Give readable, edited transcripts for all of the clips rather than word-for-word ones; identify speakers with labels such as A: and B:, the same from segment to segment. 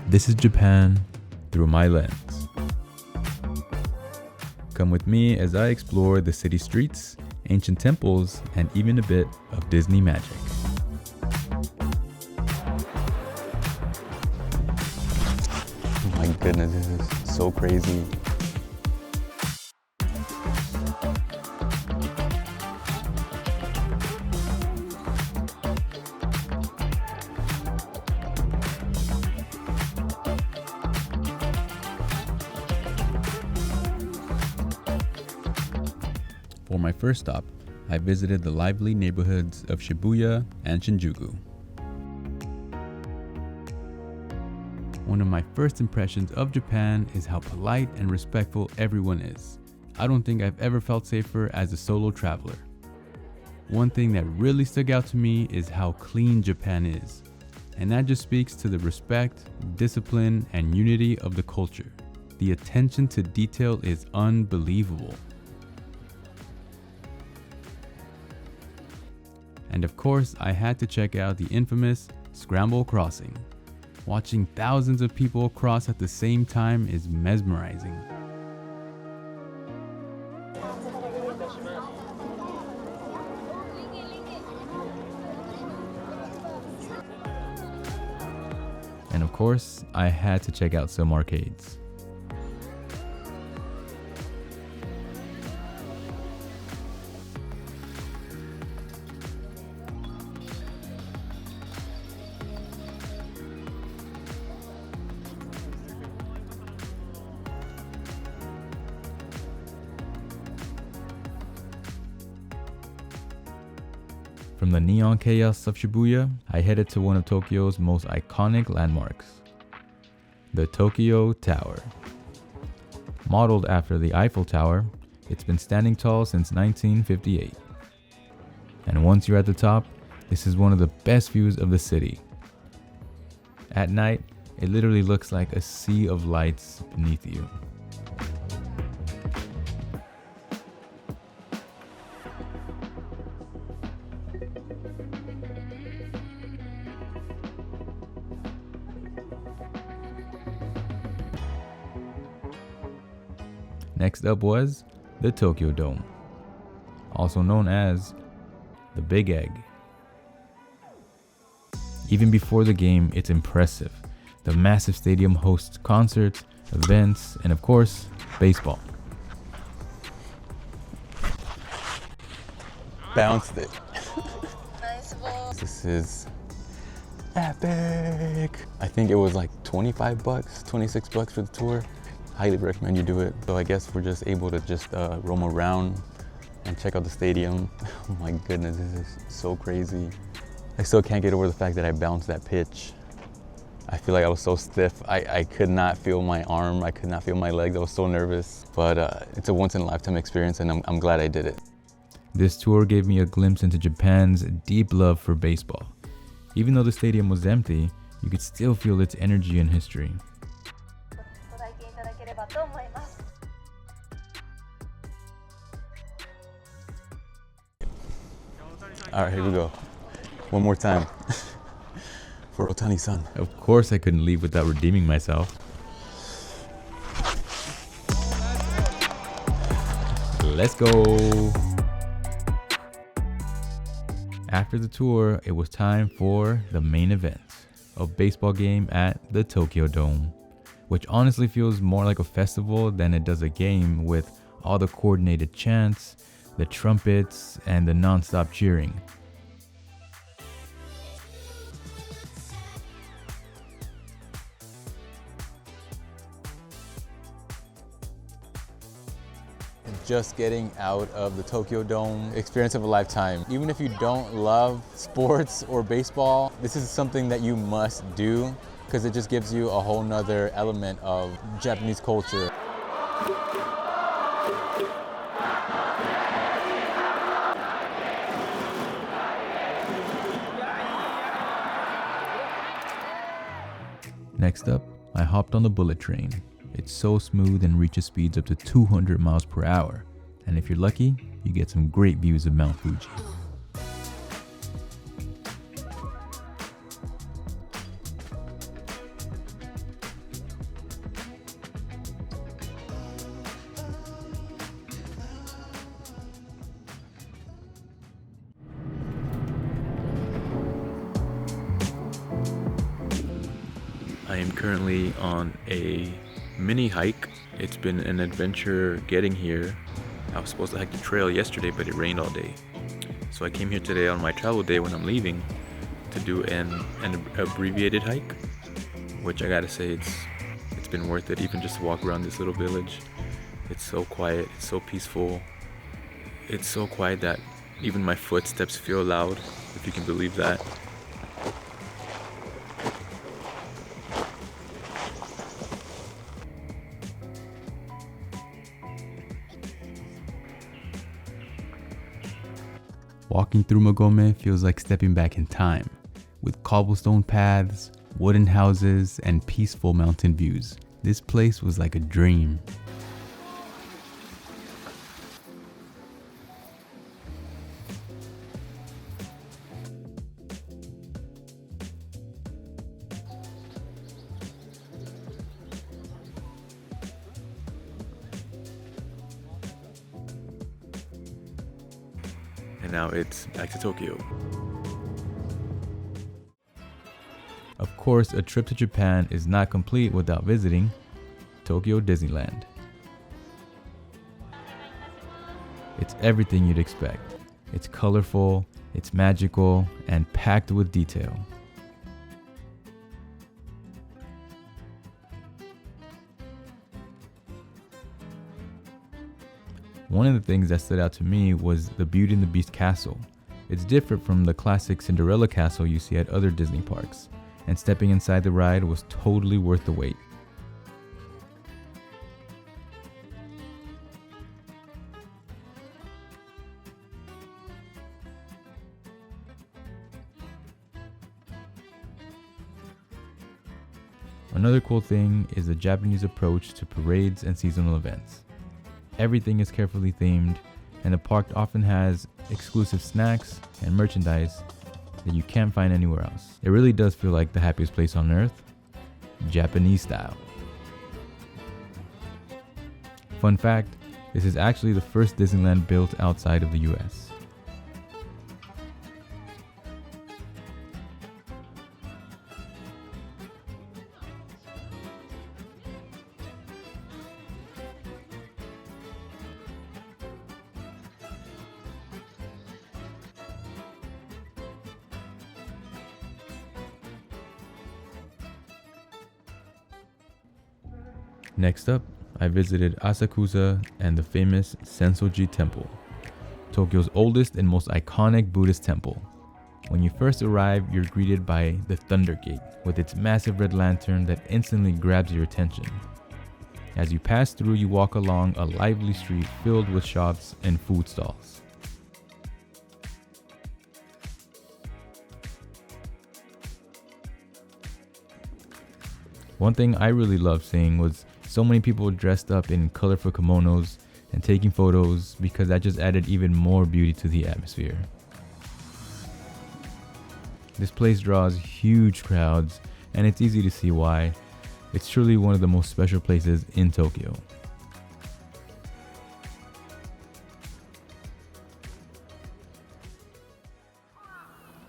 A: This is Japan through my lens. Come with me as I explore the city streets, ancient temples, and even a bit of Disney magic.
B: Oh my goodness, this is so crazy.
A: For my first stop, I visited the lively neighborhoods of Shibuya and Shinjuku. One of my first impressions of Japan is how polite and respectful everyone is. I don't think I've ever felt safer as a solo traveler. One thing that really stuck out to me is how clean Japan is. And that just speaks to the respect, discipline, and unity of the culture. The attention to detail is unbelievable. And of course, I had to check out the infamous Scramble Crossing. Watching thousands of people cross at the same time is mesmerizing. And of course, I had to check out some arcades. From the neon chaos of Shibuya, I headed to one of Tokyo's most iconic landmarks, the Tokyo Tower. Modeled after the Eiffel Tower, it's been standing tall since 1958. And once you're at the top, this is one of the best views of the city. At night, it literally looks like a sea of lights beneath you. Next up was the Tokyo Dome, also known as the Big Egg. Even before the game, it's impressive. The massive stadium hosts concerts, events, and of course, baseball.
B: Bounced it. This is epic. I think it was like 25 bucks, 26 bucks for the tour. Highly recommend you do it. So I guess we're just able to just roam around and check out the stadium. Oh my goodness, this is so crazy. I still can't get over the fact that I bounced that pitch. I feel like I was so stiff. I could not feel my arm. I could not feel my legs. I was so nervous. But it's a once in a lifetime experience and I'm glad I did it.
A: This tour gave me a glimpse into Japan's deep love for baseball. Even though the stadium was empty, you could still feel its energy and history.
B: All right, here we go. One more time for Otani-san.
A: Of course I couldn't leave without redeeming myself. Let's go. After the tour, it was time for the main event, a baseball game at the Tokyo Dome, which honestly feels more like a festival than it does a game, with all the coordinated chants, the trumpets, and the non-stop cheering.
B: Just getting out of the Tokyo Dome, experience of a lifetime. Even if you don't love sports or baseball, this is something that you must do because it just gives you a whole nother element of Japanese culture.
A: Next up, I hopped on the bullet train. It's so smooth and reaches speeds up to 200 miles per hour. And if you're lucky, you get some great views of Mount Fuji. I am currently on a mini hike. It's been an adventure getting here. I was supposed to hike the trail yesterday, but it rained all day. So I came here today on my travel day when I'm leaving to do an abbreviated hike, which I gotta say it's been worth it, even just to walk around this little village. It's so quiet, it's so peaceful. It's so quiet that even my footsteps feel loud, if you can believe that. Walking through Magome feels like stepping back in time, with cobblestone paths, wooden houses, and peaceful mountain views. This place was like a dream. And now it's back to Tokyo. Of course, a trip to Japan is not complete without visiting Tokyo Disneyland. It's everything you'd expect. It's colorful, it's magical, and packed with detail. One of the things that stood out to me was the Beauty and the Beast castle. It's different from the classic Cinderella castle you see at other Disney parks, and stepping inside the ride was totally worth the wait. Another cool thing is the Japanese approach to parades and seasonal events. Everything is carefully themed, and the park often has exclusive snacks and merchandise that you can't find anywhere else. It really does feel like the happiest place on earth, Japanese style. Fun fact, this is actually the first Disneyland built outside of the US. Next up, I visited Asakusa and the famous Senso-ji Temple, Tokyo's oldest and most iconic Buddhist temple. When you first arrive, you're greeted by the Thunder Gate, with its massive red lantern that instantly grabs your attention. As you pass through, you walk along a lively street filled with shops and food stalls. One thing I really loved seeing was so many people dressed up in colorful kimonos and taking photos, because that just added even more beauty to the atmosphere. This place draws huge crowds, and it's easy to see why. It's truly one of the most special places in Tokyo.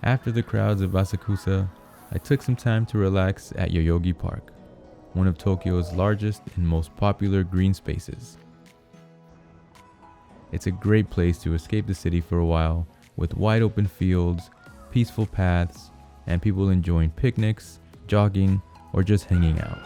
A: After the crowds of Asakusa, I took some time to relax at Yoyogi Park, one of Tokyo's largest and most popular green spaces. It's a great place to escape the city for a while, with wide open fields, peaceful paths, and people enjoying picnics, jogging, or just hanging out.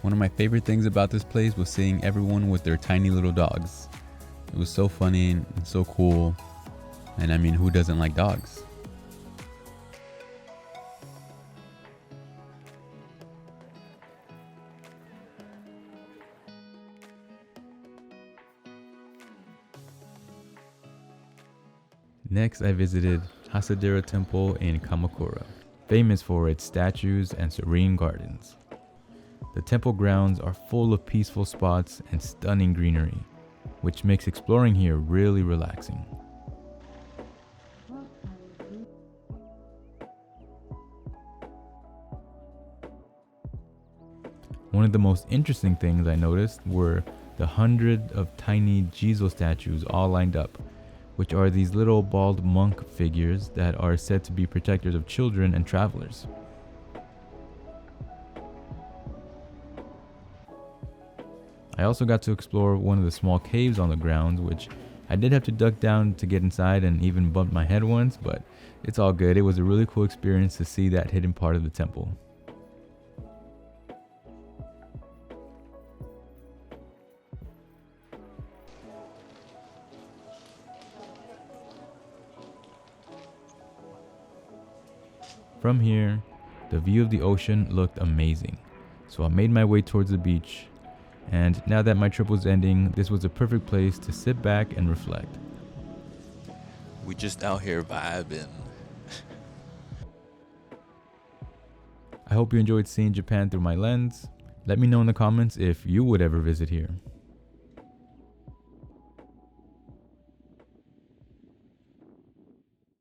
A: One of my favorite things about this place was seeing everyone with their tiny little dogs. It was so funny and so cool. And I mean, who doesn't like dogs? Next, I visited Hasadera Temple in Kamakura, famous for its statues and serene gardens. The temple grounds are full of peaceful spots and stunning greenery, which makes exploring here really relaxing. One of the most interesting things I noticed were the 100 of tiny Jizo statues all lined up, which are these little bald monk figures that are said to be protectors of children and travelers. I also got to explore one of the small caves on the grounds, which I did have to duck down to get inside and even bumped my head once, but it's all good. It was a really cool experience to see that hidden part of the temple. From here, the view of the ocean looked amazing, so I made my way towards the beach, and now that my trip was ending, this was a perfect place to sit back and reflect.
C: We just out here vibing.
A: I hope you enjoyed seeing Japan through my lens. Let me know in the comments if you would ever visit here.